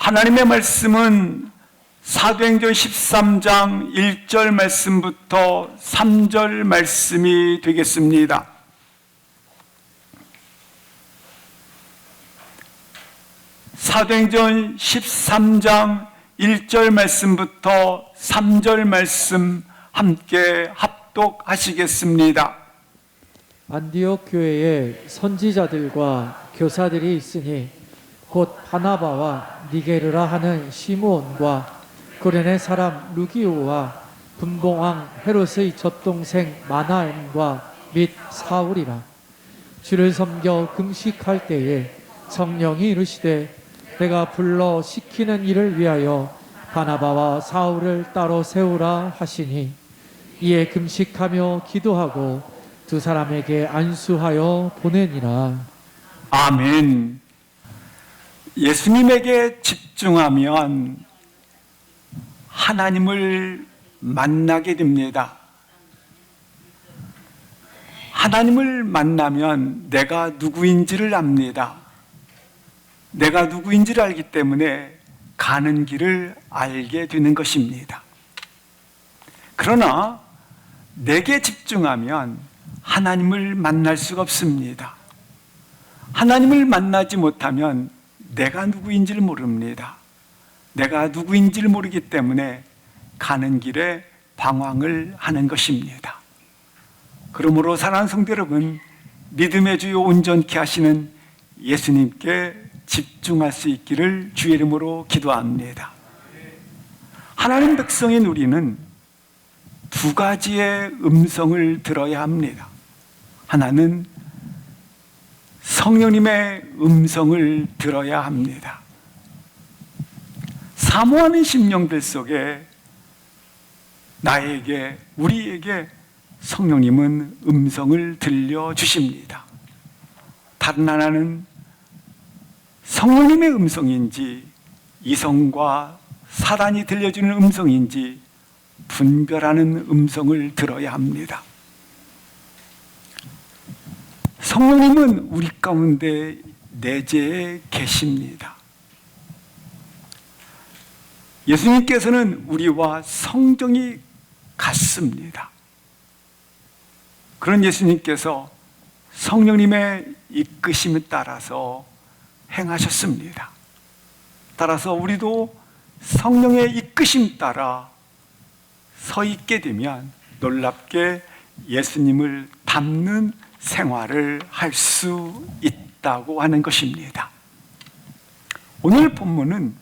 하나님의 말씀은 사도행전 13장 1절 말씀부터 3절 말씀이 되겠습니다. 사도행전 13장 1절 말씀부터 3절 말씀 함께 합독하시겠습니다. 안디옥 교회에 선지자들과 교사들이 있으니 곧 바나바와 니게르라 하는 시므온과 구레네 사람 루기오와 분봉왕 헤롯의 젖동생 마나엠과 및 사울이라. 주를 섬겨 금식할 때에 성령이 이르시되 내가 불러 시키는 일을 위하여 바나바와 사울을 따로 세우라 하시니, 이에 금식하며 기도하고 두 사람에게 안수하여 보내니라. 아멘. 예수님에게 집중하면 하나님을 만나게 됩니다. 하나님을 만나면 내가 누구인지를 압니다. 내가 누구인지를 알기 때문에 가는 길을 알게 되는 것입니다. 그러나 내게 집중하면 하나님을 만날 수가 없습니다. 하나님을 만나지 못하면 내가 누구인지를 모릅니다. 내가 누구인지를 모르기 때문에 가는 길에 방황을 하는 것입니다. 그러므로 사랑하는 성도 여러분, 믿음의 주요 온전케 하시는 예수님께 집중할 수 있기를 주의 이름으로 기도합니다. 하나님 백성인 우리는 두 가지의 음성을 들어야 합니다. 하나는 성령님의 음성을 들어야 합니다. 사모하는 심령들 속에 나에게, 우리에게 성령님은 음성을 들려주십니다. 다른 하나는 성령님의 음성인지 이성과 사단이 들려주는 음성인지 분별하는 음성을 들어야 합니다. 성령님은 우리 가운데 내재해 계십니다. 예수님께서는 우리와 성정이 같습니다. 그런 예수님께서 성령님의 이끄심에 따라서 행하셨습니다. 따라서 우리도 성령의 이끄심 따라 서 있게 되면 놀랍게 예수님을 닮는 생활을 할 수 있다고 하는 것입니다. 오늘 본문은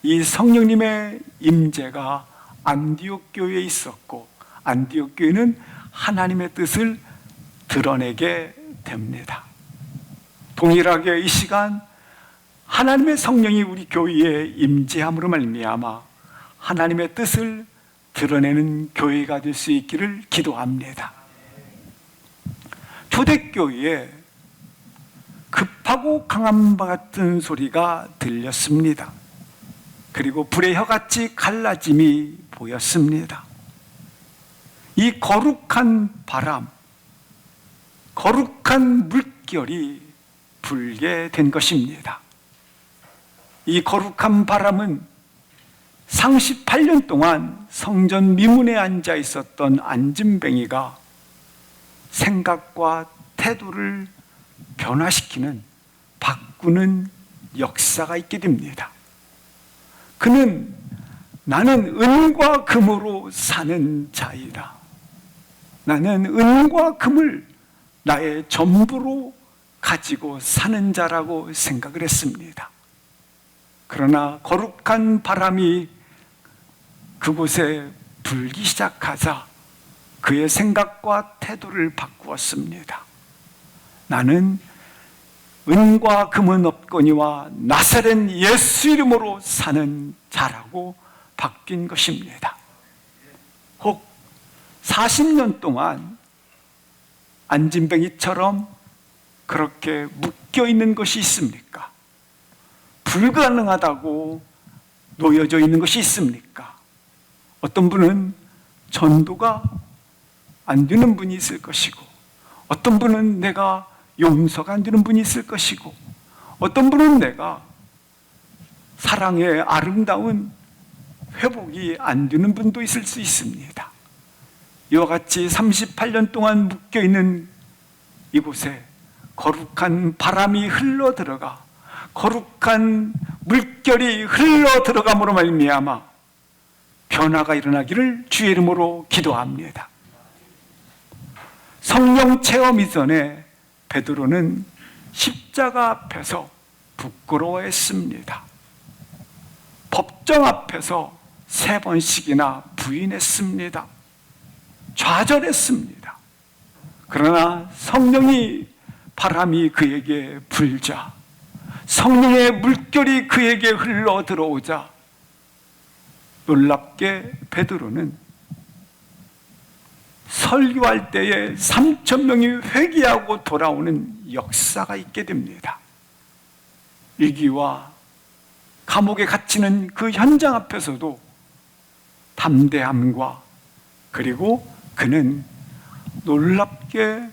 이 성령님의 임재가 안디옥 교회에 있었고, 안디옥 교회는 하나님의 뜻을 드러내게 됩니다. 동일하게 이 시간 하나님의 성령이 우리 교회에 임재함으로 말미암아 하나님의 뜻을 드러내는 교회가 될 수 있기를 기도합니다. 초대교회에 급하고 강한 바 같은 소리가 들렸습니다. 그리고 불의 혀같이 갈라짐이 보였습니다. 이 거룩한 바람, 거룩한 물결이 불게 된 것입니다. 이 거룩한 바람은 38년 동안 성전 미문에 앉아 있었던 안진뱅이가 생각과 태도를 변화시키는, 바꾸는 역사가 있게 됩니다. 그는 나는 은과 금으로 사는 자이다. 나는 은과 금을 나의 전부로 가지고 사는 자라고 생각을 했습니다. 그러나 거룩한 바람이 그곳에 불기 시작하자 그의 생각과 태도를 바꾸었습니다. 나는 은과 금은 없거니와 나사렛 예수 이름으로 사는 자라고 바뀐 것입니다. 혹 40년 동안 안진뱅이처럼 그렇게 묶여 있는 것이 있습니까? 불가능하다고 놓여져 있는 것이 있습니까? 어떤 분은 전도가 안 되는 분이 있을 것이고, 어떤 분은 내가 용서가 안 되는 분이 있을 것이고, 어떤 분은 내가 사랑의 아름다운 회복이 안 되는 분도 있을 수 있습니다. 이와 같이 38년 동안 묶여있는 이곳에 거룩한 바람이 흘러 들어가 거룩한 물결이 흘러 들어감으로 말미암아 변화가 일어나기를 주의 이름으로 기도합니다. 성령 체험 이전에 베드로는 십자가 앞에서 부끄러워했습니다. 법정 앞에서 3번씩이나 부인했습니다. 좌절했습니다. 그러나 성령이 바람이 그에게 불자 성령의 물결이 그에게 흘러 들어오자 놀랍게 베드로는 설교할 때에 3,000명이 회개하고 돌아오는 역사가 있게 됩니다. 위기와 감옥에 갇히는 그 현장 앞에서도 담대함과 그리고 그는 놀랍게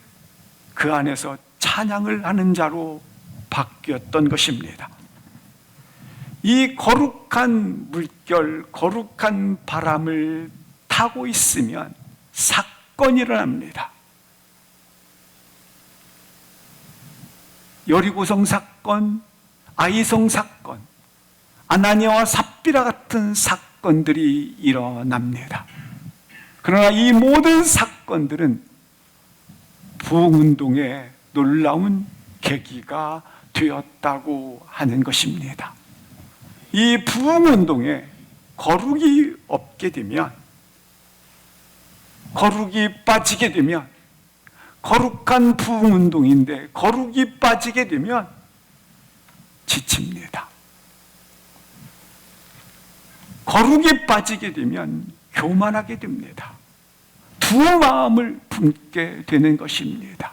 그 안에서 찬양을 하는 자로 바뀌었던 것입니다. 이 거룩한 물결, 거룩한 바람을 타고 있으면 사건이 일어납니다. 여리고성 사건, 아이성 사건, 아나니아와 삽비라 같은 사건들이 일어납니다. 그러나 이 모든 사건들은 부흥운동의 놀라운 계기가 되었다고 하는 것입니다. 이 부흥운동에 거룩이 없게 되면, 거룩이 빠지게 되면, 거룩한 부흥운동인데 거룩이 빠지게 되면 지칩니다. 거룩이 빠지게 되면 교만하게 됩니다. 두 마음을 품게 되는 것입니다.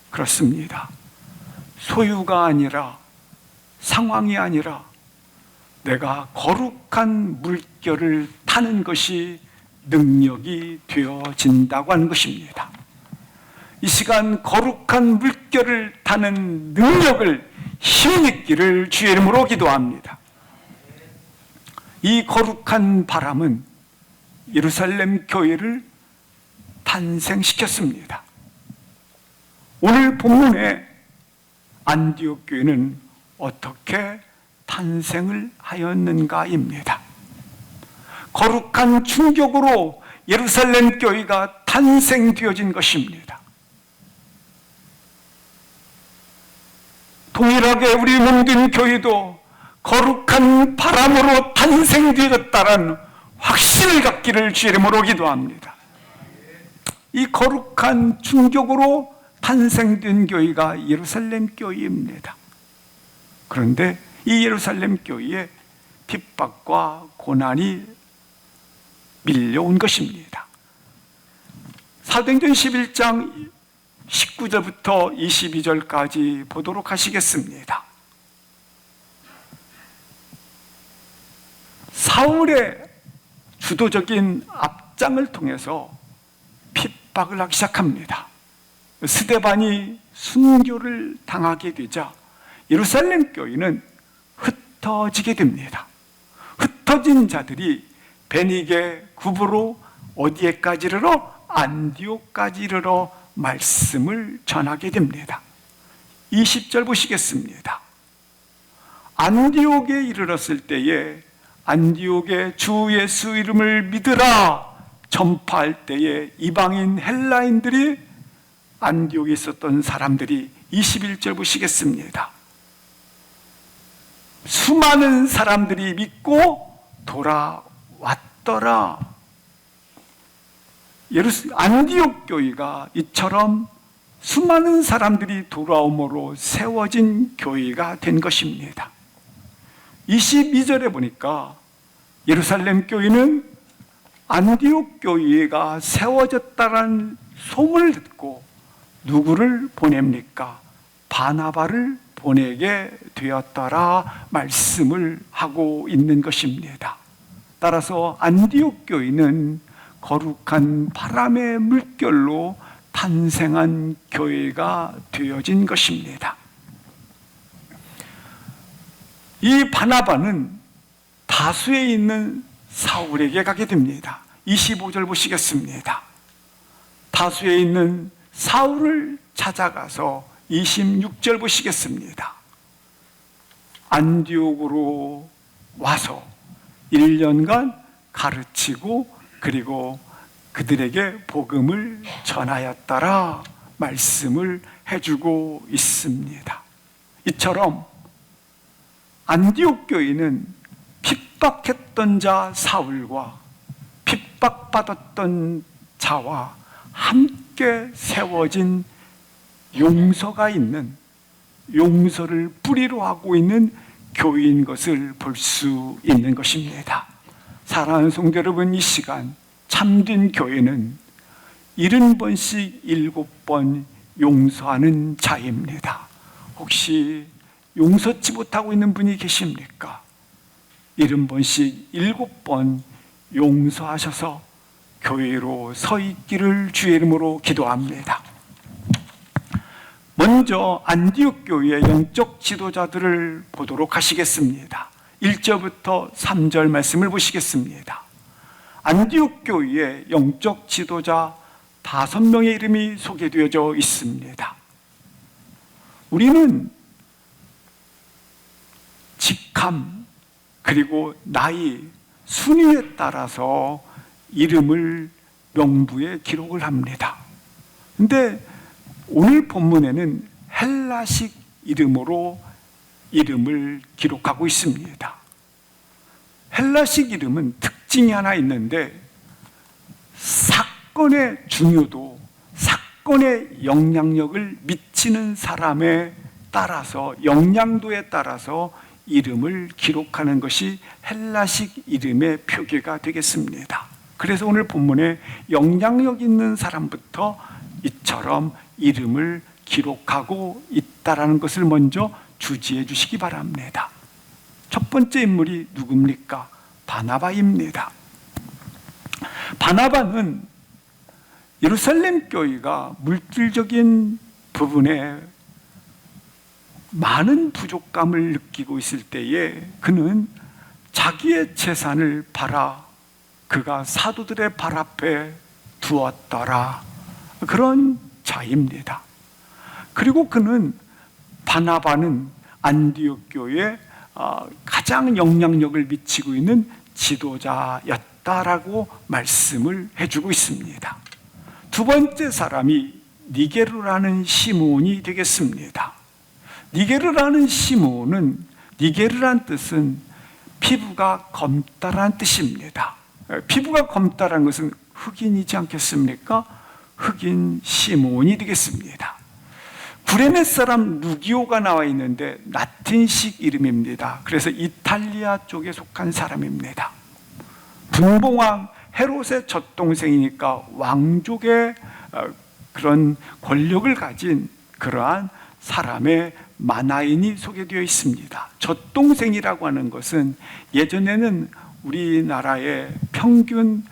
그렇습니다. 소유가 아니라, 상황이 아니라 내가 거룩한 물결을 타는 것이 능력이 되어진다고 하는 것입니다. 이 시간 거룩한 물결을 타는 능력을 힘있기를 주의 이름으로 기도합니다. 이 거룩한 바람은 예루살렘 교회를 탄생시켰습니다. 오늘 본문에 안디옥 교회는 어떻게 탄생을 하였는가입니다. 거룩한 충격으로 예루살렘 교회가 탄생되어진 것입니다. 동일하게 우리 몸된 교회도 거룩한 바람으로 탄생되었다는 확신을 갖기를 주의 이름으로 기도합니다. 이 거룩한 충격으로 탄생된 교회가 예루살렘 교회입니다. 그런데 이 예루살렘 교회에 핍박과 고난이 밀려온 것입니다. 사도행전 11장 19절부터 22절까지 보도록 하시겠습니다. 사울의 주도적인 앞장을 통해서 핍박을 하기 시작합니다. 스데반이 순교를 당하게 되자 예루살렘 교회는 흩어지게 됩니다. 흩어진 자들이 베니게 굽으로 어디에까지 이르러? 안디옥까지 이르러 말씀을 전하게 됩니다. 20절 보시겠습니다. 안디옥에 이르렀을 때에 안디옥의 주 예수 이름을 믿으라 전파할 때에 이방인 헬라인들이 안디옥에 있었던 사람들이 21절 보시겠습니다. 수많은 사람들이 믿고 돌아왔더라. 안디옥 교회가 이처럼 수많은 사람들이 돌아옴으로 세워진 교회가 된 것입니다. 22절에 보니까 예루살렘 교회는 안디옥 교회가 세워졌다는 소문을 듣고 누구를 보냅니까? 바나바를 보내게 되었더라 말씀을 하고 있는 것입니다. 따라서 안디옥 교회는 거룩한 바람의 물결로 탄생한 교회가 되어진 것입니다. 이 바나바는 다수에 있는 사울에게 가게 됩니다. 25절 보시겠습니다. 다수에 있는 사울을 찾아가서 26절 보시겠습니다. 안디옥으로 와서 1년간 가르치고 그리고 그들에게 복음을 전하였더라 말씀을 해주고 있습니다. 이처럼 안디옥 교회는 핍박했던 자 사울과 핍박받았던 자와 함께 세워진 용서가 있는, 용서를 뿌리로 하고 있는 교회인 것을 볼 수 있는 것입니다. 사랑하는 성도 여러분, 이 시간 참된 교회는 70번씩 7번 용서하는 자입니다. 혹시 용서치 못하고 있는 분이 계십니까? 70번씩 7번 용서하셔서 교회로 서 있기를 주의 이름으로 기도합니다. 먼저 안디옥 교회의 영적 지도자들을 보도록 하시겠습니다. 1절부터 3절 말씀을 보시겠습니다. 안디옥 교회의 영적 지도자 5명의 이름이 소개되어져 있습니다. 우리는 직함 그리고 나이, 순위에 따라서 이름을 명부에 기록을 합니다. 근데 오늘 본문에는 헬라식 이름으로 이름을 기록하고 있습니다. 헬라식 이름은 특징이 하나 있는데 사건의 중요도, 사건의 영향력을 미치는 사람에 따라서, 영향도에 따라서 이름을 기록하는 것이 헬라식 이름의 표기가 되겠습니다. 그래서 오늘 본문에 영향력 있는 사람부터 이처럼 이름을 기록하고 있다는 것을 먼저 주지해 주시기 바랍니다. 첫 번째 인물이 누굽니까? 바나바입니다. 바나바는 예루살렘 교회가 물질적인 부분에 많은 부족감을 느끼고 있을 때에 그는 자기의 재산을 팔아 그가 사도들의 발 앞에 두었더라, 그런 자입니다. 그리고 그는, 바나바는 안디옥 교회에 가장 영향력을 미치고 있는 지도자였다라고 말씀을 해주고 있습니다. 두 번째 사람이 니게르라는 시몬이 되겠습니다. 니게르라는 시몬은, 니게르란 뜻은 피부가 검다란 뜻입니다. 피부가 검다란 것은 흑인이지 않겠습니까? 흑인 시몬이 되겠습니다. 구레네 사람 루기오가 나와 있는데 라틴식 이름입니다. 그래서 이탈리아 쪽에 속한 사람입니다. 분봉왕 헤롯의 젖동생이니까 왕족의 그런 권력을 가진 그러한 사람의 만화인이 소개되어 있습니다. 젖동생이라고 하는 것은 예전에는 우리나라의 평균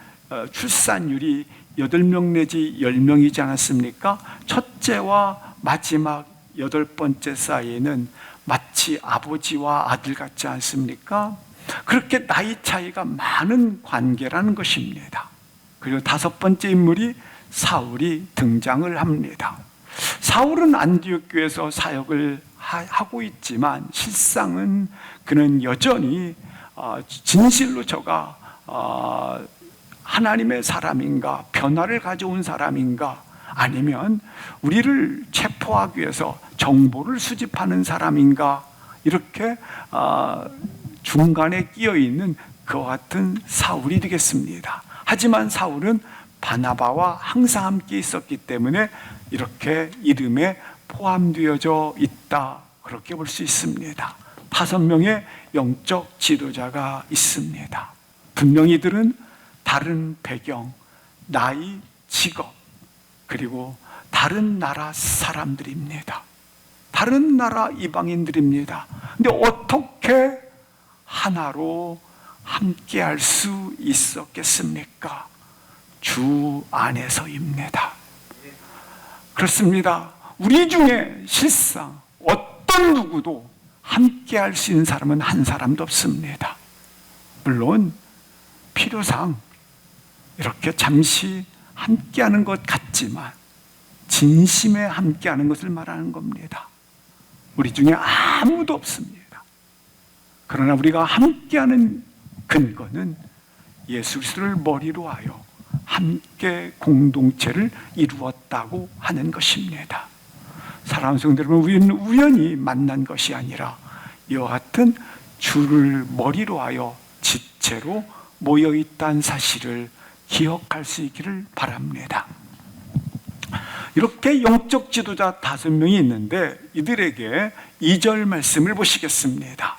출산율이 8명 내지 10명이지 않았습니까? 첫째와 마지막 8번째 사이에는 마치 아버지와 아들 같지 않습니까? 그렇게 나이 차이가 많은 관계라는 것입니다. 그리고 5번째 인물이 사울이 등장을 합니다. 사울은 안디옥 교회에서 사역을 하고 있지만 실상은 그는 여전히 진실로 저가 하나님의 사람인가, 변화를 가져온 사람인가, 아니면 우리를 체포하기 위해서 정보를 수집하는 사람인가, 이렇게 중간에 끼어 있는 그와 같은 사울이 되겠습니다. 하지만 사울은 바나바와 항상 함께 있었기 때문에 이렇게 이름에 포함되어져 있다, 그렇게 볼 수 있습니다. 5명의 영적 지도자가 있습니다. 분명히 이들은 다른 배경, 나이, 직업, 그리고 다른 나라 사람들입니다. 다른 나라 이방인들입니다. 근데 어떻게 하나로 함께할 수 있었겠습니까? 주 안에서입니다. 그렇습니다. 우리 중에 실상 어떤 누구도 함께 할 수 있는 사람은 한 사람도 없습니다. 물론 필요상 이렇게 잠시 함께하는 것 같지만 진심에 함께하는 것을 말하는 겁니다. 우리 중에 아무도 없습니다. 그러나 우리가 함께하는 근거는 예수 그리스도를 머리로 하여 함께 공동체를 이루었다고 하는 것입니다. 사랑하는 성도 여러분, 우리는 우연히 만난 것이 아니라 이와 같은 주를 머리로 하여 지체로 모여있다는 사실을 기억할 수 있기를 바랍니다. 이렇게 영적 지도자 5명이 있는데 이들에게 2절 말씀을 보시겠습니다.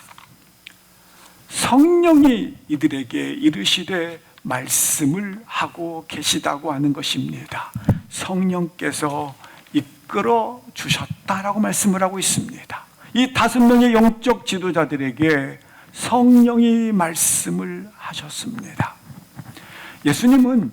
성령이 이들에게 이르시되 말씀을 하고 계시다고 하는 것입니다. 성령께서 이끌어 주셨다라고 말씀을 하고 있습니다. 이 5명의 영적 지도자들에게 성령이 말씀을 하셨습니다. 예수님은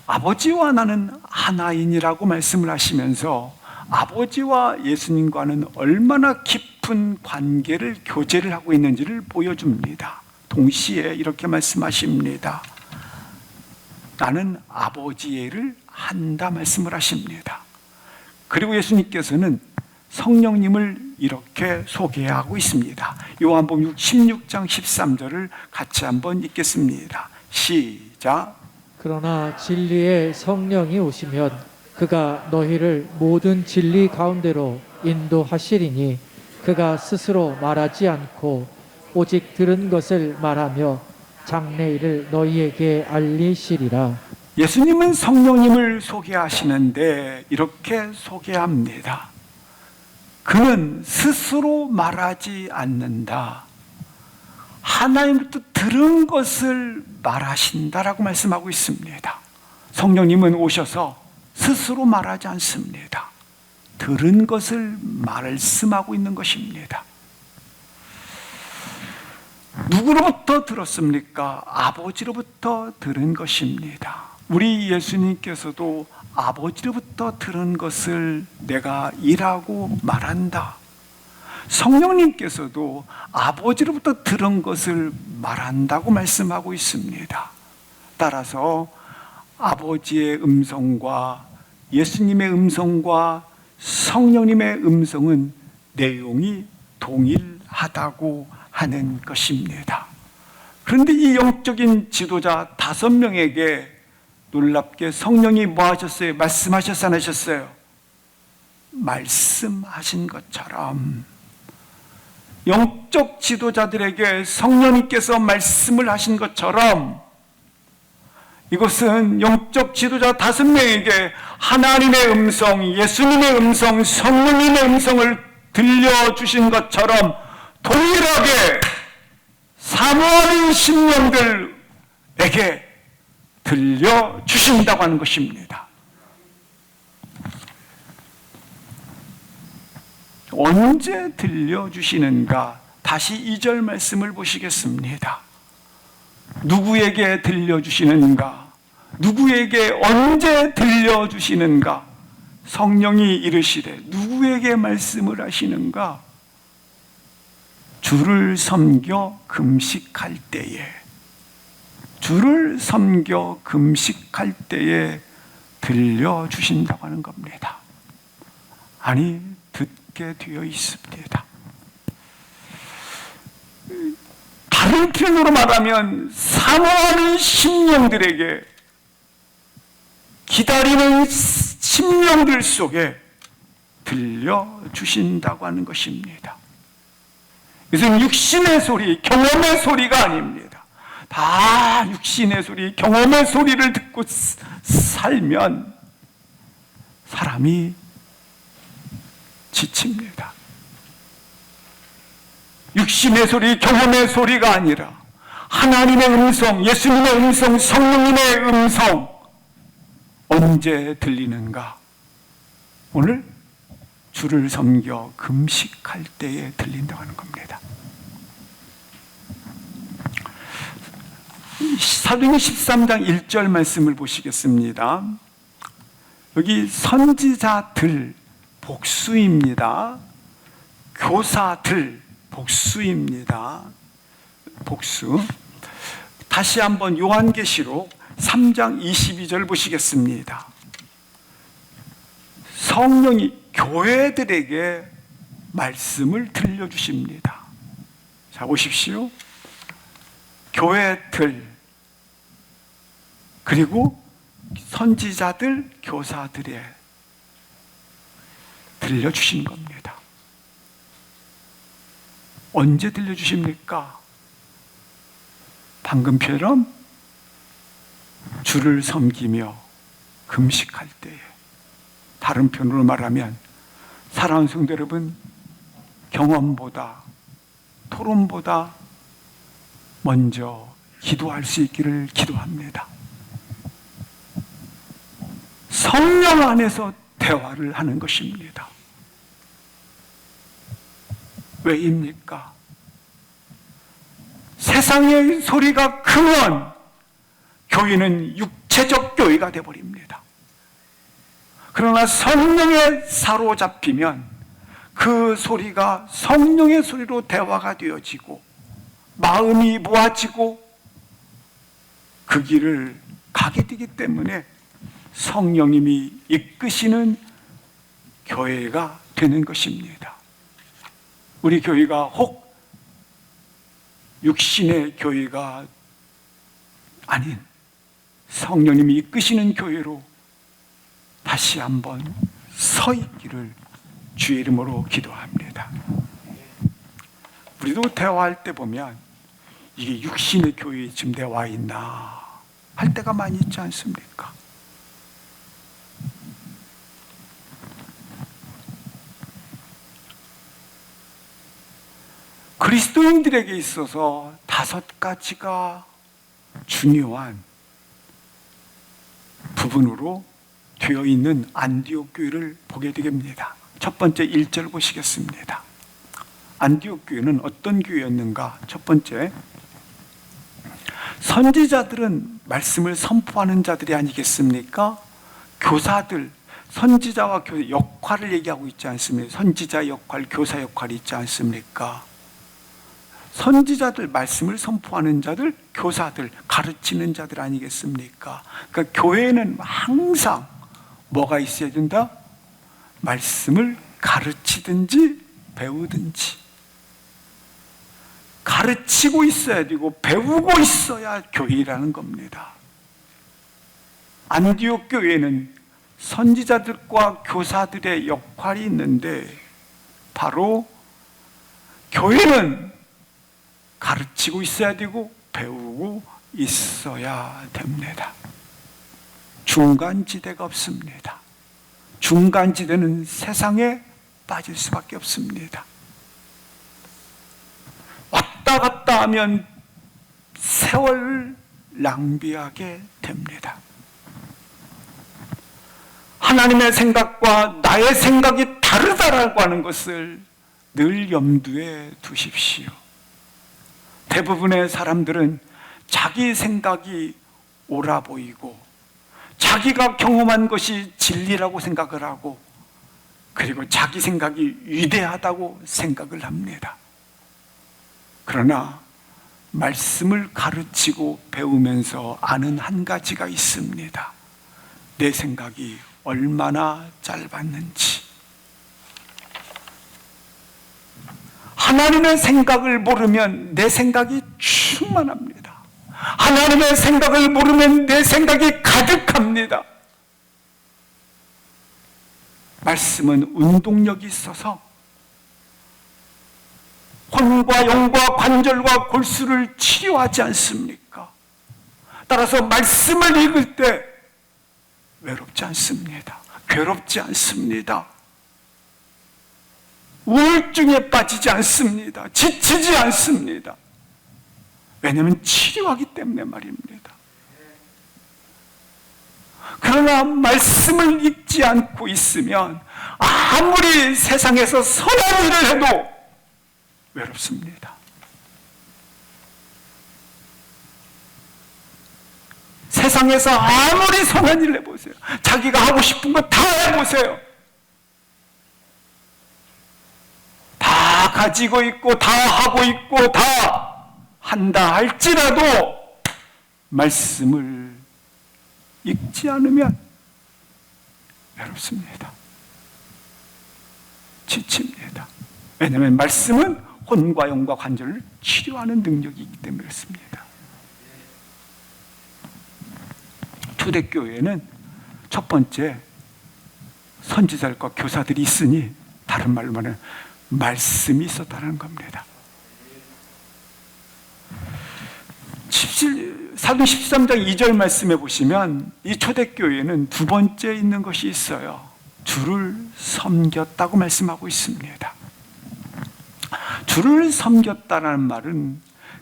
아버지와 나는 하나인이라고 말씀을 하시면서 아버지와 예수님과는 얼마나 깊은 관계를 교제를 하고 있는지를 보여줍니다. 동시에 이렇게 말씀하십니다. 나는 아버지의 일을 한다 말씀을 하십니다. 그리고 예수님께서는 성령님을 이렇게 소개하고 있습니다. 요한복음 16장 13절을 같이 한번 읽겠습니다. 시작. 그러나 진리의 성령이 오시면 그가 너희를 모든 진리 가운데로 인도하시리니 그가 스스로 말하지 않고 오직 들은 것을 말하며 장래일을 너희에게 알리시리라. 예수님은 성령님을 소개하시는데 이렇게 소개합니다. 그는 스스로 말하지 않는다. 하나님부터 들은 것을 말하신다라고 말씀하고 있습니다. 성령님은 오셔서 스스로 말하지 않습니다. 들은 것을 말씀하고 있는 것입니다. 누구로부터 들었습니까? 아버지로부터 들은 것입니다. 우리 예수님께서도 아버지로부터 들은 것을 내가 이라고 말한다. 성령님께서도 아버지로부터 들은 것을 말한다고 말씀하고 있습니다. 따라서 아버지의 음성과 예수님의 음성과 성령님의 음성은 내용이 동일하다고 하는 것입니다. 그런데 이 영적인 지도자 5명에게 놀랍게 성령이 뭐 하셨어요? 말씀하셨어요? 안 하셨어요? 말씀하신 것처럼 영적 지도자들에게 성령님께서 말씀을 하신 것처럼 이것은 영적 지도자 5명에게 하나님의 음성, 예수님의 음성, 성령님의 음성을 들려주신 것처럼 동일하게 사모하는 심령들에게 들려주신다고 하는 것입니다. 언제 들려주시는가? 다시 2절 말씀을 보시겠습니다. 누구에게 들려주시는가? 누구에게 언제 들려주시는가? 성령이 이르시되 누구에게 말씀을 하시는가? 주를 섬겨 금식할 때에, 주를 섬겨 금식할 때에 들려주신다고 하는 겁니다. 아니, 듣게 되어 있습니다. 다른 표현으로 말하면 사모하는 심령들에게, 기다리는 심령들 속에 들려주신다고 하는 것입니다. 이것은 육신의 소리, 경험의 소리가 아닙니다. 다 육신의 소리, 경험의 소리를 듣고 살면 사람이 지칩니다. 육신의 소리, 경험의 소리가 아니라 하나님의 음성, 예수님의 음성, 성령님의 음성 언제 들리는가? 오늘 주를 섬겨 금식할 때에 들린다고 하는 겁니다. 사도행전 13장 1절 말씀을 보시겠습니다. 여기 선지자들 복수입니다. 교사들, 복수입니다. 복수. 다시 한번 요한계시록 3장 22절 보시겠습니다. 성령이 교회들에게 말씀을 들려주십니다. 자, 보십시오. 교회들, 그리고 선지자들, 교사들에 들려주신 겁니다. 언제 들려주십니까? 방금처럼 주를 섬기며 금식할 때에. 다른 편으로 말하면 사랑하는 성도 여러분, 경험보다, 토론보다 먼저 기도할 수 있기를 기도합니다. 성령 안에서 대화를 하는 것입니다. 왜입니까? 세상의 소리가 크면 교회는 육체적 교회가 되어버립니다. 그러나 성령에 사로잡히면 그 소리가 성령의 소리로 대화가 되어지고 마음이 모아지고 그 길을 가게 되기 때문에 성령님이 이끄시는 교회가 되는 것입니다. 우리 교회가 혹 육신의 교회가 아닌 성령님이 이끄시는 교회로 다시 한번 서 있기를 주의 이름으로 기도합니다. 우리도 대화할 때 보면 이게 육신의 교회에 지금 내가 와 있나 할 때가 많이 있지 않습니까? 그리스도인들에게 있어서 5가지가 중요한 부분으로 되어 있는 안디옥 교회를 보게 됩니다. 첫 번째 1절 보시겠습니다. 안디옥 교회는 어떤 교회였는가? 첫 번째, 선지자들은 말씀을 선포하는 자들이 아니겠습니까? 교사들, 선지자와 교사 역할을 얘기하고 있지 않습니까? 선지자 역할, 교사 역할이 있지 않습니까? 선지자들, 말씀을 선포하는 자들, 교사들, 가르치는 자들 아니겠습니까? 그러니까 교회는 항상 뭐가 있어야 된다? 말씀을 가르치든지 배우든지, 가르치고 있어야 되고 배우고 있어야 교회라는 겁니다. 안디옥 교회는 선지자들과 교사들의 역할이 있는데 바로 교회는 가르치고 있어야 되고 배우고 있어야 됩니다. 중간지대가 없습니다. 중간지대는 세상에 빠질 수밖에 없습니다. 왔다 갔다 하면 세월을 낭비하게 됩니다. 하나님의 생각과 나의 생각이 다르다라고 하는 것을 늘 염두에 두십시오. 대부분의 사람들은 자기 생각이 옳아 보이고 자기가 경험한 것이 진리라고 생각을 하고 그리고 자기 생각이 위대하다고 생각을 합니다. 그러나 말씀을 가르치고 배우면서 아는 한 가지가 있습니다. 내 생각이 얼마나 짧았는지. 하나님의 생각을 모르면 내 생각이 충만합니다. 하나님의 생각을 모르면 내 생각이 가득합니다. 말씀은 운동력이 있어서 혼과 영과 관절과 골수를 치료하지 않습니까? 따라서 말씀을 읽을 때 외롭지 않습니다. 괴롭지 않습니다. 우울증에 빠지지 않습니다. 지치지 않습니다. 왜냐하면 치료하기 때문에 말입니다. 그러나 말씀을 읽지 않고 있으면 아무리 세상에서 선한 일을 해도 외롭습니다. 세상에서 아무리 선한 일을 해보세요. 자기가 하고 싶은 거 다 해보세요. 다 가지고 있고 다 하고 있고 다 한다 할지라도 말씀을 읽지 않으면 외롭습니다. 지칩니다. 왜냐하면 말씀은 혼과 영과 관절을 치료하는 능력이 있기 때문에 그렇습니다. 초대교회에는 첫 번째 선지자들과 교사들이 있으니 다른 말로 말하면 말씀이 있었다는 겁니다. 사도행 13장 2절 말씀해 보시면 이 초대교회에는 두 번째 있는 것이 있어요. 주를 섬겼다고 말씀하고 있습니다. 주를 섬겼다는 말은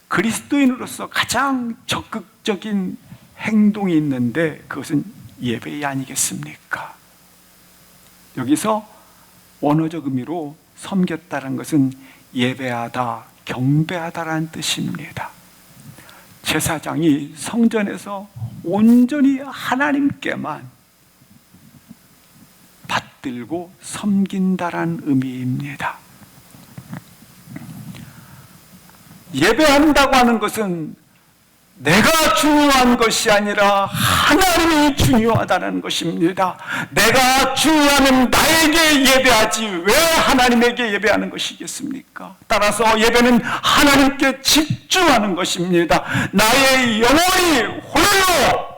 그리스도인으로서 가장 적극적인 행동이 있는데 그것은 예배 아니겠습니까? 여기서 원어적 의미로 섬겼다는 것은 예배하다, 경배하다라는 뜻입니다. 제사장이 성전에서 온전히 하나님께만 받들고 섬긴다라는 의미입니다. 예배한다고 하는 것은 내가 중요한 것이 아니라 하나님이 중요하다는 것입니다. 내가 중요하면 나에게 예배하지 왜 하나님에게 예배하는 것이겠습니까? 따라서 예배는 하나님께 집중하는 것입니다. 나의 영혼이 홀로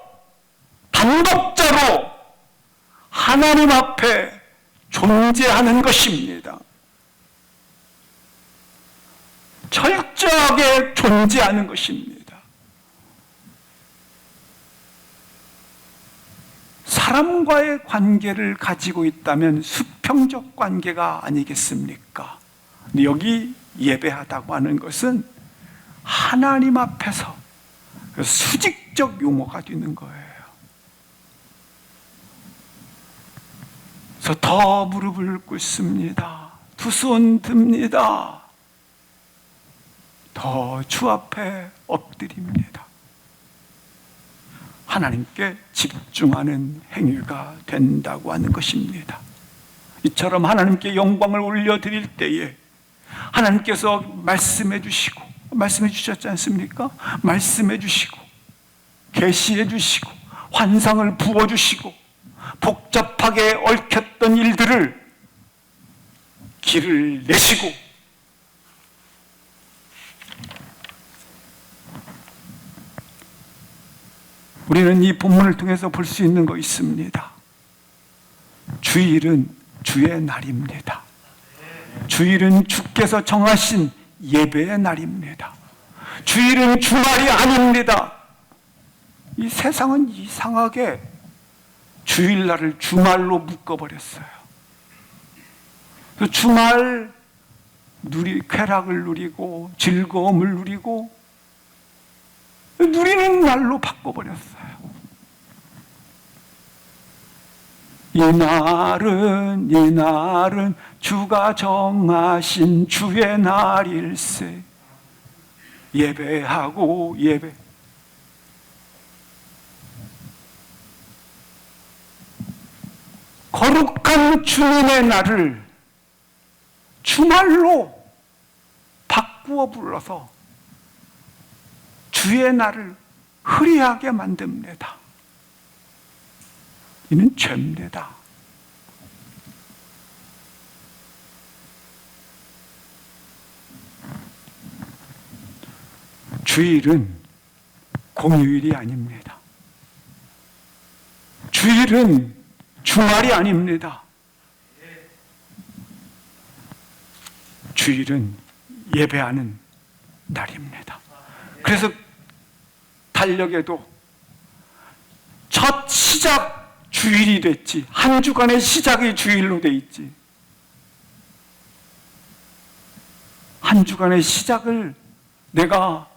단독자로 하나님 앞에 존재하는 것입니다. 철저하게 존재하는 것입니다. 사람과의 관계를 가지고 있다면 수평적 관계가 아니겠습니까? 근데 여기 예배하다고 하는 것은 하나님 앞에서 수직적 용어가 되는 거예요. 그래서 더 무릎을 꿇습니다. 두 손 듭니다. 더 주 앞에 엎드립니다. 하나님께 집중하는 행위가 된다고 하는 것입니다. 이처럼 하나님께 영광을 올려드릴 때에 하나님께서 말씀해 주시고, 말씀해 주셨지 않습니까? 말씀해 주시고, 계시해 주시고, 환상을 부어주시고, 복잡하게 얽혔던 일들을 길을 내시고, 우리는 이 본문을 통해서 볼 수 있는 거 있습니다. 주일은 주의 날입니다. 주일은 주께서 정하신 예배의 날입니다. 주일은 주말이 아닙니다. 이 세상은 이상하게 주일날을 주말로 묶어버렸어요. 주말 쾌락을 누리고 즐거움을 누리고 누리는 날로 바꿔버렸어요. 이날은 주가 정하신 주의 날일세. 예배하고 예배. 거룩한 주님의 날을 주말로 바꾸어 불러서 주의 날을 흐리하게 만듭니다. 이는 죄입니다. 주일은 공휴일이 아닙니다. 주일은 주말이 아닙니다. 주일은 예배하는 날입니다. 그래서 달력에도 첫 시작 주일이 됐지, 한 주간의 시작이 주일로 돼 있지. 한 주간의 시작을 내가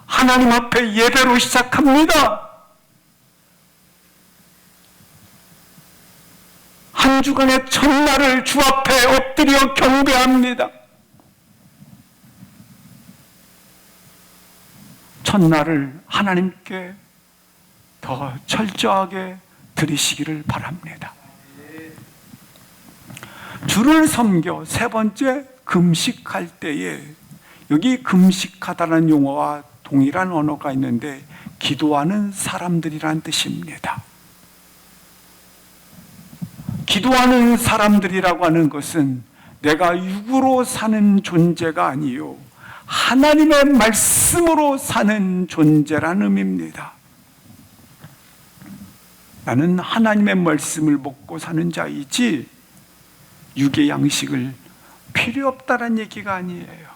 하나님 앞에 예배로 시작합니다. 한 주간의 첫날을 주 앞에 엎드려 경배합니다. 첫날을 하나님께 더 철저하게 드리시기를 바랍니다. 주를 섬겨 세 번째 금식할 때에, 여기 금식하다는 용어와 동일한 언어가 있는데 기도하는 사람들이란 뜻입니다. 기도하는 사람들이라고 하는 것은 내가 육으로 사는 존재가 아니요 하나님의 말씀으로 사는 존재라는 의미입니다. 나는 하나님의 말씀을 먹고 사는 자이지 육의 양식을 필요 없다는 얘기가 아니에요.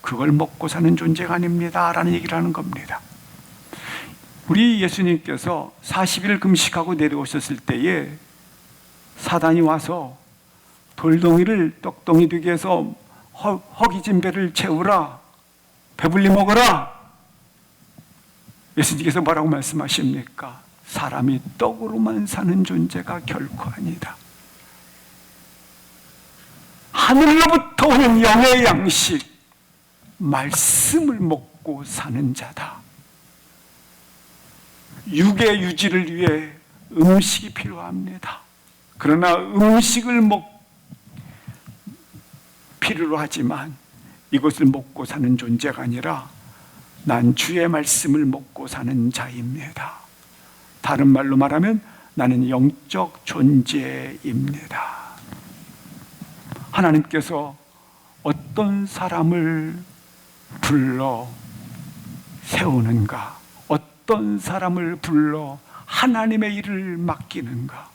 그걸 먹고 사는 존재가 아닙니다 라는 얘기를 하는 겁니다. 우리 예수님께서 40일 금식하고 내려오셨을 때에 사단이 와서 돌덩이를 떡덩이 되게 해서 허기진 배를 채우라, 배불리 먹어라. 예수님께서 뭐라고 말씀하십니까? 사람이 떡으로만 사는 존재가 결코 아니다. 하늘로부터 오는 영의 양식, 말씀을 먹고 사는 자다. 육의 유지를 위해 음식이 필요합니다. 그러나 음식을 필요로 하지만 이것을 먹고 사는 존재가 아니라 난 주의 말씀을 먹고 사는 자입니다. 다른 말로 말하면 나는 영적 존재입니다. 하나님께서 어떤 사람을 불러 세우는가, 어떤 사람을 불러 하나님의 일을 맡기는가,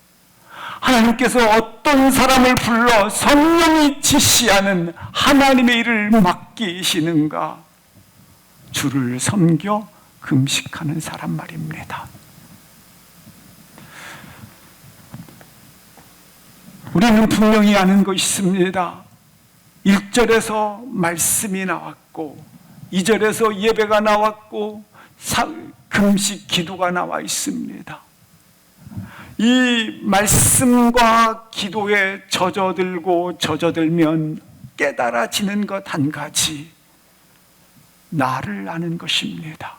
하나님께서 어떤 사람을 불러 성령이 지시하는 하나님의 일을 맡기시는가, 주를 섬겨 금식하는 사람 말입니다. 우리는 분명히 아는 것이 있습니다. 1절에서 말씀이 나왔고 2절에서 예배가 나왔고 금식 기도가 나와 있습니다. 이 말씀과 기도에 젖어들면 깨달아지는 것 한 가지, 나를 아는 것입니다.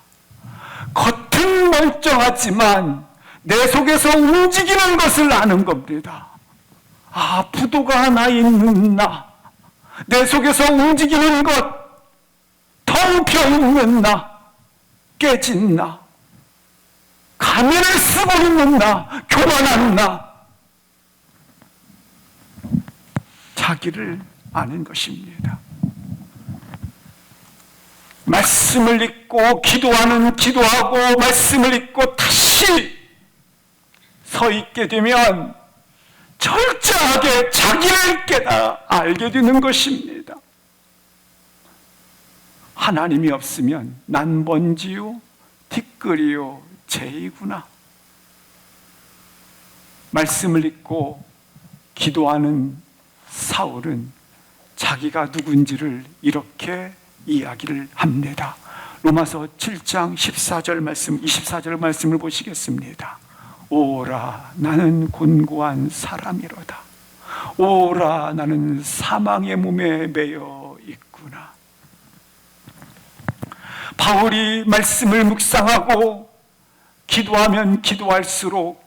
겉은 멀쩡하지만 내 속에서 움직이는 것을 아는 겁니다. 아, 부도가 나 있는 나, 내 속에서 움직이는 것, 텅 비어있는 나, 깨진 나, 가면을 쓰고 있는 나, 교만한 나, 자기를 아는 것입니다. 말씀을 읽고 기도하고 말씀을 읽고 다시 서 있게 되면 철저하게 자기를 깨달아 알게 되는 것입니다. 하나님이 없으면 난 먼지요 티끌이요 재이구나. 말씀을 읽고 기도하는 사울은 자기가 누군지를 이렇게 이야기를 합니다. 로마서 7장 14절 말씀, 24절 말씀을 보시겠습니다. 오라 나는 곤고한 사람이로다. 오라 나는 사망의 몸에 매여 있구나. 바울이 말씀을 묵상하고 기도하면 기도할수록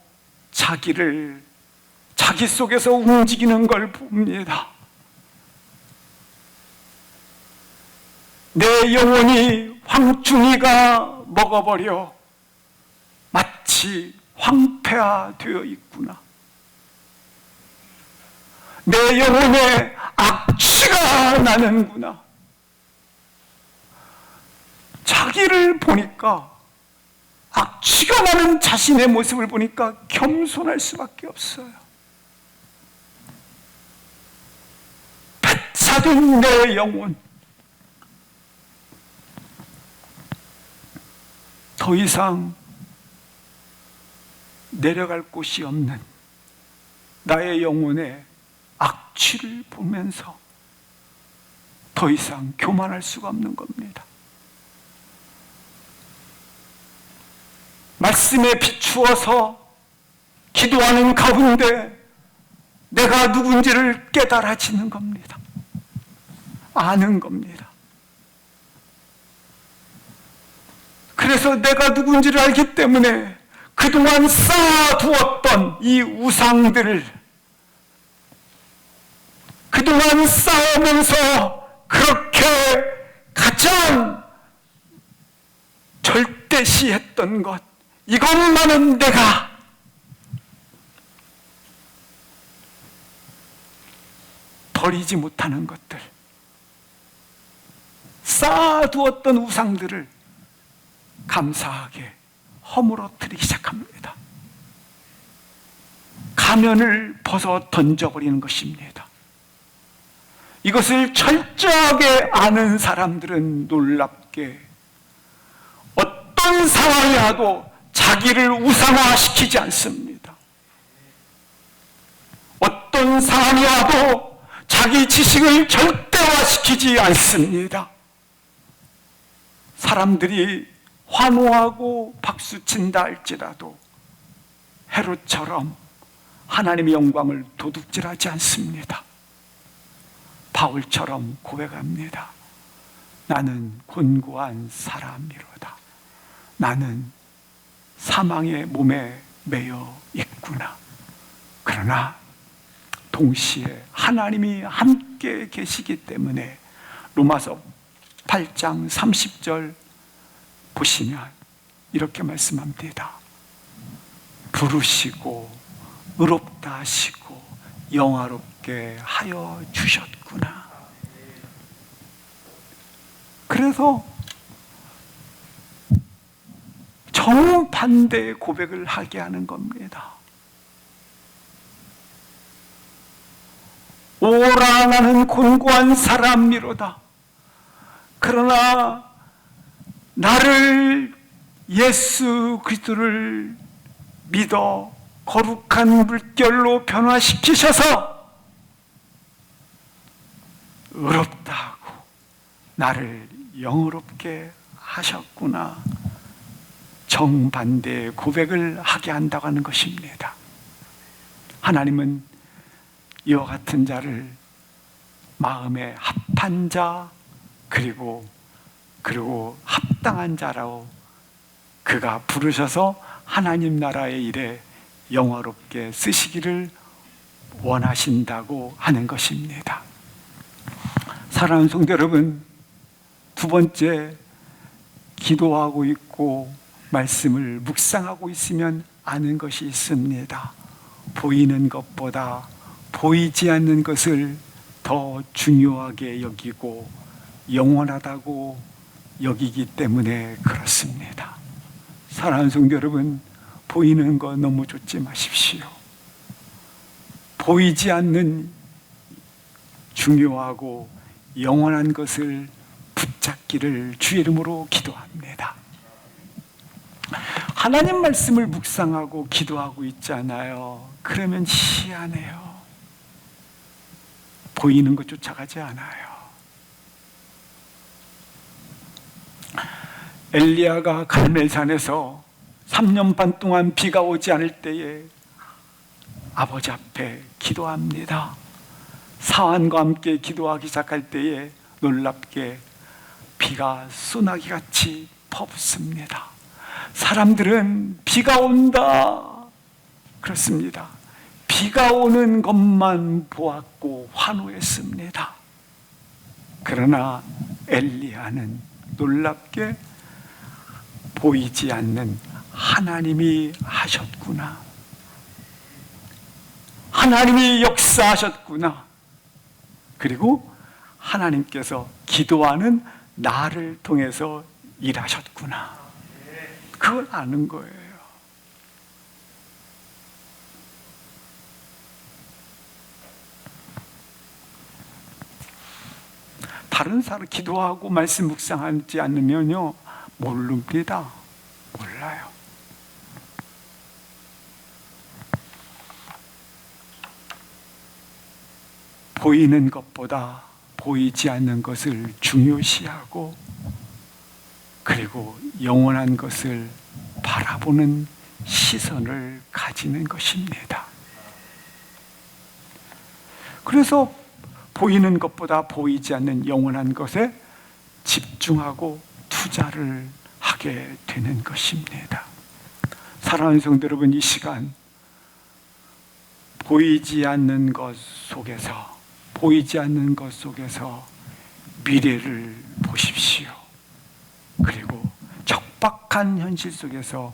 자기 속에서 움직이는 걸 봅니다. 내 영혼이 황충이가 먹어버려 마치 황폐화되어 있구나. 내 영혼에 악취가 나는구나. 자기를 보니까, 악취가 나는 자신의 모습을 보니까 겸손할 수밖에 없어요. 배차된 내 영혼, 더 이상 내려갈 곳이 없는 나의 영혼의 악취를 보면서 더 이상 교만할 수가 없는 겁니다. 말씀에 비추어서 기도하는 가운데 내가 누군지를 깨달아지는 겁니다. 아는 겁니다. 그래서 내가 누군지를 알기 때문에 그동안 쌓아두었던 이 우상들을, 그동안 싸우면서 그렇게 가장 절대시했던 것, 이것만은 내가 버리지 못하는 것들, 쌓아두었던 우상들을 감사하게 허물어뜨리기 시작합니다. 가면을 벗어 던져버리는 것입니다. 이것을 철저하게 아는 사람들은 놀랍게 어떤 상황이 와도 자기를 우상화시키지 않습니다. 어떤 상황이 와도 자기 지식을 절대화시키지 않습니다. 사람들이 환호하고 박수친다 할지라도 헤롯처럼 하나님의 영광을 도둑질하지 않습니다. 바울처럼 고백합니다. 나는 곤고한 사람이로다. 나는 사망의 몸에 매여 있구나. 그러나 동시에 하나님이 함께 계시기 때문에 로마서 8장 30절 보시면 이렇게 말씀합니다. 부르시고 의롭다 하시고 영화롭게 하여 주셨구나. 그래서 정반대의 고백을 하게 하는 겁니다. 오라 나는 곤고한 사람이로다. 그러나 나를 예수 그리스도를 믿어 거룩한 물결로 변화시키셔서 의롭다 하고 나를 영어롭게 하셨구나. 정반대의 고백을 하게 한다고 하는 것입니다. 하나님은 이와 같은 자를 마음에 합한 자 그리고 합당한 자라고 그가 부르셔서 하나님 나라의 일에 영화롭게 쓰시기를 원하신다고 하는 것입니다. 사랑하는 성도 여러분, 두 번째, 기도하고 있고 말씀을 묵상하고 있으면 아는 것이 있습니다. 보이는 것보다 보이지 않는 것을 더 중요하게 여기고 영원하다고 여기기 때문에 그렇습니다. 사랑하는 성도 여러분, 보이는 거 너무 좇지 마십시오. 보이지 않는 중요하고 영원한 것을 붙잡기를 주의 이름으로 기도합니다. 하나님 말씀을 묵상하고 기도하고 있잖아요. 그러면 희한해요. 보이는 것 쫓아가지 않아요. 엘리야가 갈멜산에서 3년 반 동안 비가 오지 않을 때에 아버지 앞에 기도합니다. 사환과 함께 기도하기 시작할 때에 놀랍게 비가 소나기같이 퍼붓습니다. 사람들은 비가 온다 그렇습니다. 비가 오는 것만 보았고 환호했습니다. 그러나 엘리야는 놀랍게 보이지 않는 하나님이 하셨구나. 하나님이 역사하셨구나. 그리고 하나님께서 기도하는 나를 통해서 일하셨구나. 그걸 아는 거예요. 다른 사람 기도하고 말씀 묵상하지 않으면요 모릅니다. 몰라요. 보이는 것보다 보이지 않는 것을 중요시하고 그리고 영원한 것을 바라보는 시선을 가지는 것입니다. 그래서 보이는 것보다 보이지 않는 영원한 것에 집중하고 투자를 하게 되는 것입니다. 사랑하는 성도 여러분, 이 시간 보이지 않는 것 속에서 보이지 않는 것 속에서 미래를 보십시오. 그리고 척박한 현실 속에서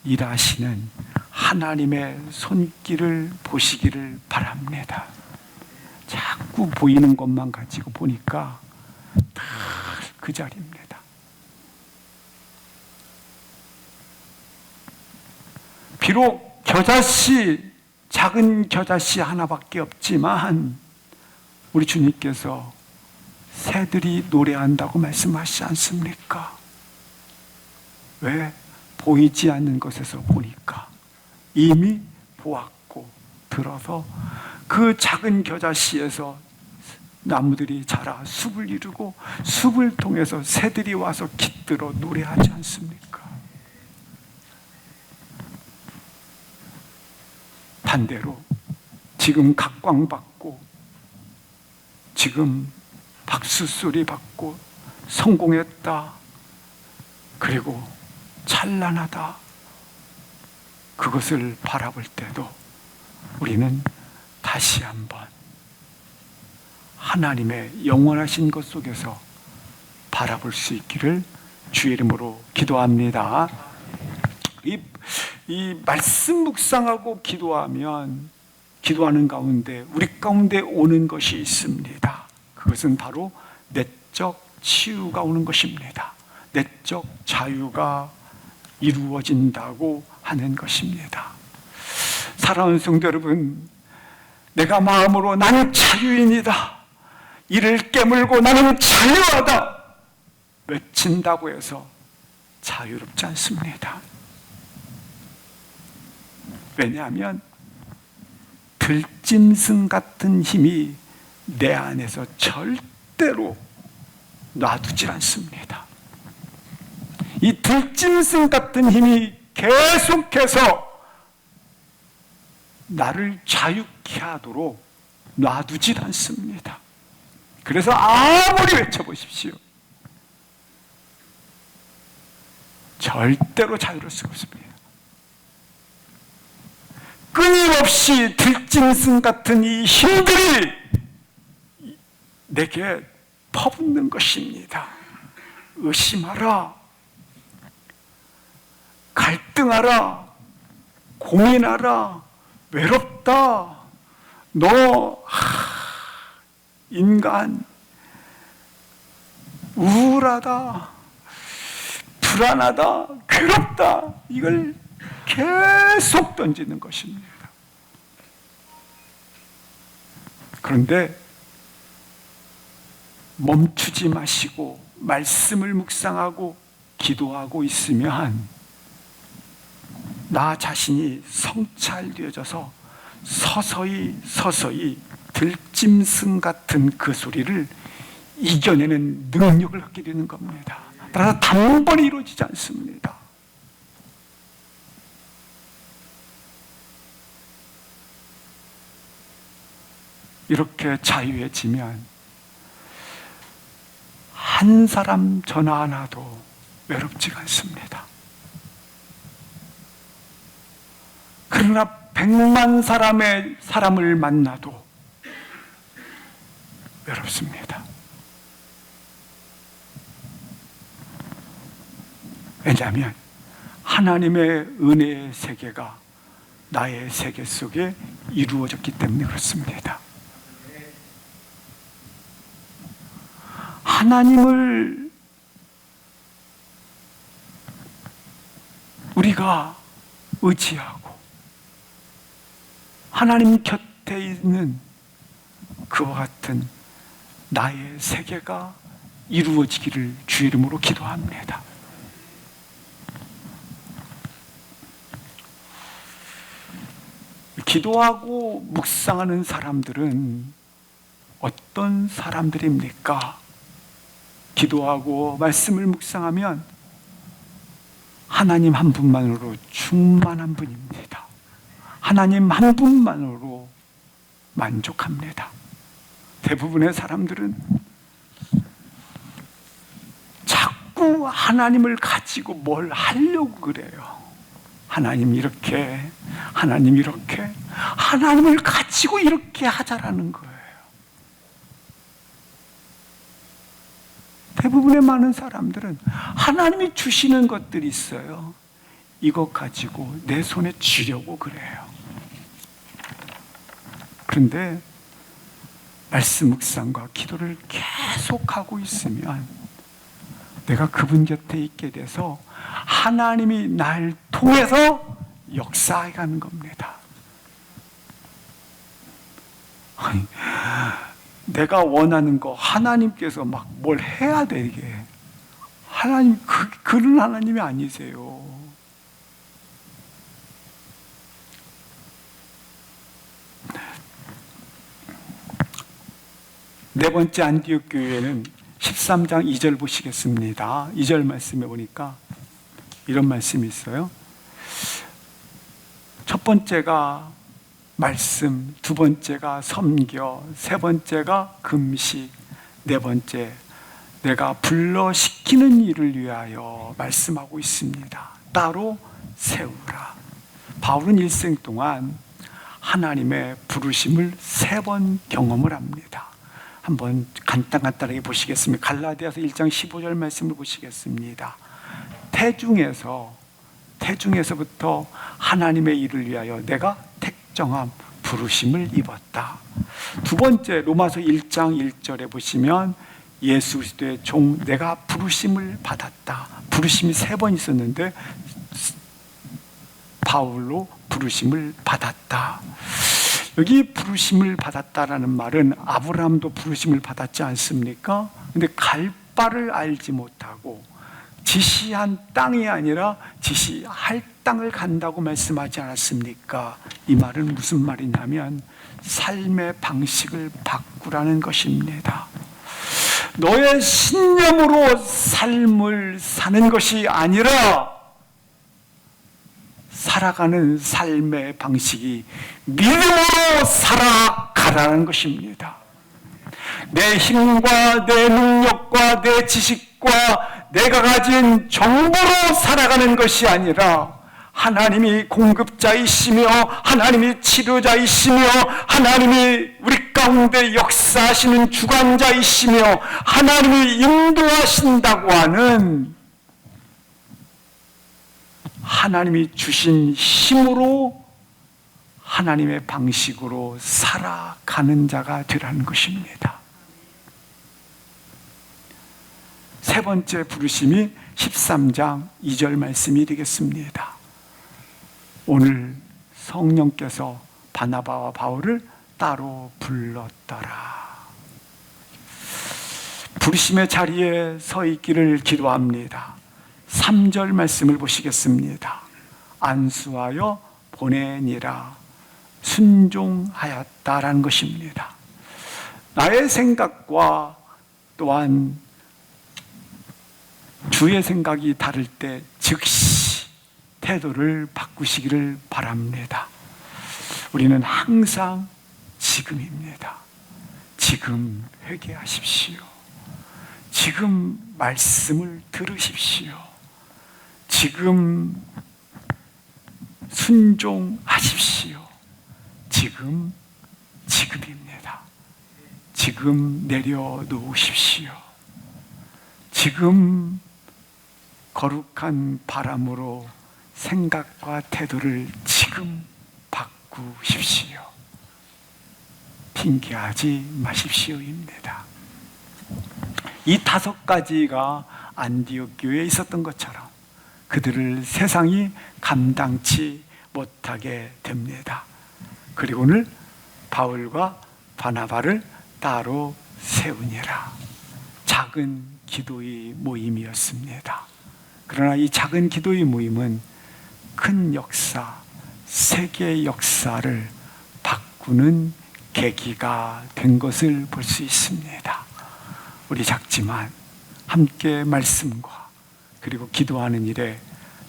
일하시는 하나님의 손길을 보시기를 바랍니다. 자꾸 보이는 것만 가지고 보니까 다 그 자리입니다. 비록 겨자씨, 작은 겨자씨 하나밖에 없지만 우리 주님께서 새들이 노래한다고 말씀하시지 않습니까? 왜? 보이지 않는 것에서 보니까 이미 보았고 들어서 그 작은 겨자씨에서 나무들이 자라 숲을 이루고 숲을 통해서 새들이 와서 깃들어 노래하지 않습니까? 반대로 지금 각광받고 지금 박수 소리 받고 성공했다, 그리고 찬란하다, 그것을 바라볼 때도 우리는 다시 한번 하나님의 영원하신 것 속에서 바라볼 수 있기를 주의 이름으로 기도합니다. 이 말씀 묵상하고 기도하면 기도하는 가운데 우리 가운데 오는 것이 있습니다. 그것은 바로 내적 치유가 오는 것입니다. 내적 자유가 이루어진다고 하는 것입니다. 사랑하는 성도 여러분, 내가 마음으로 나는 자유인이다, 이를 깨물고 나는 자유하다 외친다고 해서 자유롭지 않습니다. 왜냐하면 들짐승 같은 힘이 내 안에서 절대로 놔두질 않습니다. 이 들짐승 같은 힘이 계속해서 나를 자유케 하도록 놔두질 않습니다. 그래서 아무리 외쳐보십시오, 절대로 자유로울 수가 없습니다. 끊임없이 들짐승 같은 이 힘들이 내게 퍼붓는 것입니다. 의심하라, 갈등하라, 고민하라, 외롭다, 너 인간 우울하다, 불안하다, 괴롭다, 이걸 계속 던지는 것입니다. 그런데 멈추지 마시고 말씀을 묵상하고 기도하고 있으면 나 자신이 성찰되어져서 서서히 들짐승 같은 그 소리를 이겨내는 능력을 갖게 되는 겁니다. 따라서 단번에 이루어지지 않습니다. 이렇게 자유해지면 한 사람 전화 하나도 외롭지가 않습니다. 그러나 100만 사람을 만나도 외롭습니다. 왜냐하면 하나님의 은혜의 세계가 나의 세계 속에 이루어졌기 때문에 그렇습니다. 하나님을 우리가 의지하고 하나님 곁에 있는 그와 같은 나의 세계가 이루어지기를 주의 이름으로 기도합니다. 기도하고 묵상하는 사람들은 어떤 사람들입니까? 기도하고 말씀을 묵상하면 하나님 한 분만으로 충만한 분입니다. 하나님 한 분만으로 만족합니다. 대부분의 사람들은 자꾸 하나님을 가지고 뭘 하려고 그래요. 하나님 이렇게, 하나님 이렇게, 하나님을 가지고 이렇게 하자라는 거예요. 대부분의 많은 사람들은 하나님이 주시는 것들이 있어요. 이것 가지고 내 손에 쥐려고 그래요. 그런데 말씀 묵상과 기도를 계속하고 있으면 내가 그분 곁에 있게 돼서 하나님이 날 통해서 역사해 가는 겁니다. 아니, 내가 원하는 거 하나님께서 막 뭘 해야 되게. 하나님, 그런 하나님이 아니세요. 네 번째 안디옥 교회는 13장 2절 보시겠습니다. 2절 말씀에 보니까 이런 말씀이 있어요. 첫 번째가 말씀, 두 번째가 섬겨, 세 번째가 금식, 네 번째 내가 불러시키는 일을 위하여 말씀하고 있습니다. 따로 세우라. 바울은 일생 동안 하나님의 부르심을 3번 경험을 합니다. 한번 간단하게 보시겠습니다. 갈라디아서 1장 15절 말씀을 보시겠습니다. 태중에서부터 하나님의 일을 위하여 내가 택정함 부르심을 입었다. 두 번째 로마서 1장 1절에 보시면 예수 그리스도의 종 내가 부르심을 받았다. 부르심이 3번 있었는데 바울로 부르심을 받았다. 여기 부르심을 받았다라는 말은 아브라함도 부르심을 받았지 않습니까? 근데 갈 바를 알지 못하고 지시한 땅이 아니라 지시할 땅을 간다고 말씀하지 않았습니까? 이 말은 무슨 말이냐면 삶의 방식을 바꾸라는 것입니다. 너의 신념으로 삶을 사는 것이 아니라 살아가는 삶의 방식이 믿음으로 살아가라는 것입니다. 내 힘과 내 능력과 내 지식과 내가 가진 정보로 살아가는 것이 아니라 하나님이 공급자이시며 하나님이 치료자이시며 하나님이 우리 가운데 역사하시는 주관자이시며 하나님이 인도하신다고 하는 하나님이 주신 힘으로 하나님의 방식으로 살아가는 자가 되라는 것입니다. 세 번째 부르심이 13장 2절 말씀이 되겠습니다. 오늘 성령께서 바나바와 바울을 따로 불렀더라. 부르심의 자리에 서 있기를 기도합니다. 3절 말씀을 보시겠습니다. 안수하여 보내니라. 순종하였다라는 것입니다. 나의 생각과 또한 주의 생각이 다를 때 즉시 태도를 바꾸시기를 바랍니다. 우리는 항상 지금입니다. 지금 회개하십시오. 지금 말씀을 들으십시오. 지금 순종하십시오. 지금입니다. 지금 내려놓으십시오. 지금 거룩한 바람으로 생각과 태도를 지금 바꾸십시오. 핑계하지 마십시오입니다. 이 5가지가 안디옥 교회에 있었던 것처럼 그들을 세상이 감당치 못하게 됩니다. 그리고 오늘 바울과 바나바를 따로 세우니라. 작은 기도의 모임이었습니다. 그러나 이 작은 기도의 모임은 큰 역사, 세계 역사를 바꾸는 계기가 된 것을 볼 수 있습니다. 우리 작지만 함께 말씀과 그리고 기도하는 일에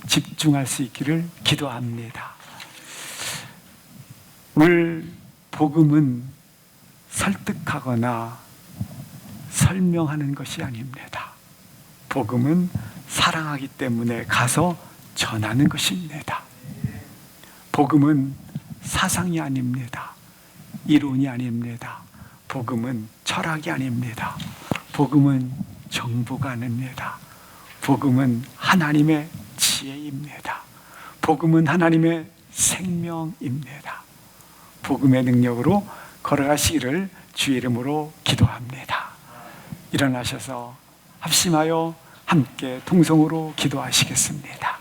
집중할 수 있기를 기도합니다. 오늘 복음은 설득하거나 설명하는 것이 아닙니다. 복음은 사랑하기 때문에 가서 전하는 것입니다. 복음은 사상이 아닙니다. 이론이 아닙니다. 복음은 철학이 아닙니다. 복음은 정보가 아닙니다. 복음은 하나님의 지혜입니다. 복음은 하나님의 생명입니다. 복음의 능력으로 걸어가시기를 주의 이름으로 기도합니다. 일어나셔서 합심하여 함께 통성으로 기도하시겠습니다.